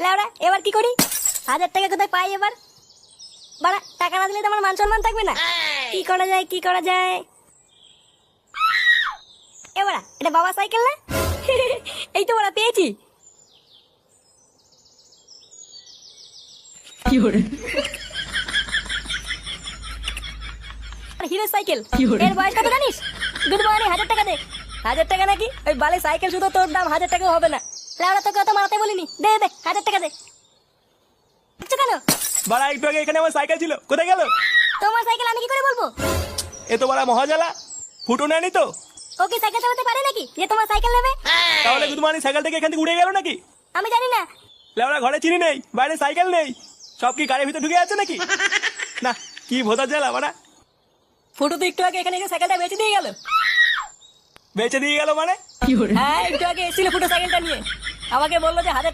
লেওড়া এবার কি করি? 1000 টাকা কোথায় পাই এবার? বাড়া টাকা না দিলে তো আমার মান সম্মান থাকবে না। কি করা যায় কি করা যায়? এবারা এটা বাবা সাইকেল না? এই তো বাড়া পেয়েছি। Hero cycle. এর বয়স কত জানিস? গুড মর্নিং, 1000 টাকা দে। 1000 টাকা নাকি? ওই বালে সাইকেল শুধু তোর দাম 1000 টাকাও হবে না। লেওড়া তোকে অত মারাতে বলিনি। দে দে 1000 টাকা দে। আচ্ছা কেন? বাড়া একটু আগে এখানে আমার সাইকেল ছিল, কোথায় গেল? তোমার সাইকেল আমি কি করে বলবো? এ তো বাড়া মহাজালা, ফুটো নেয়নি তো? ও কি সাইকেল চালাতে পারে নাকি যে তোমার সাইকেল নেবে? তাহলে গুদমানি সাইকেল থেকে এখান থেকে উড়ে গেল নাকি? আমি জানি না। লেওড়া ঘরে চিনি নেই, বাইরে সাইকেল নেই, সব কি গাড়ির ভিতরে ঢুকে আছে নাকি? না, কি ভোদা জ্বালা বাড়া। ফুটো তো একটু আগে এখানে এসে সাইকেলটা বেচে দিয়ে গেল। বেঁচে দিয়ে গেল মানে? হ্যাঁ একটু আগে এসেছিল ফুটো সাইকেলটা নিয়ে। আমাকে বললো যে 1000 টাকা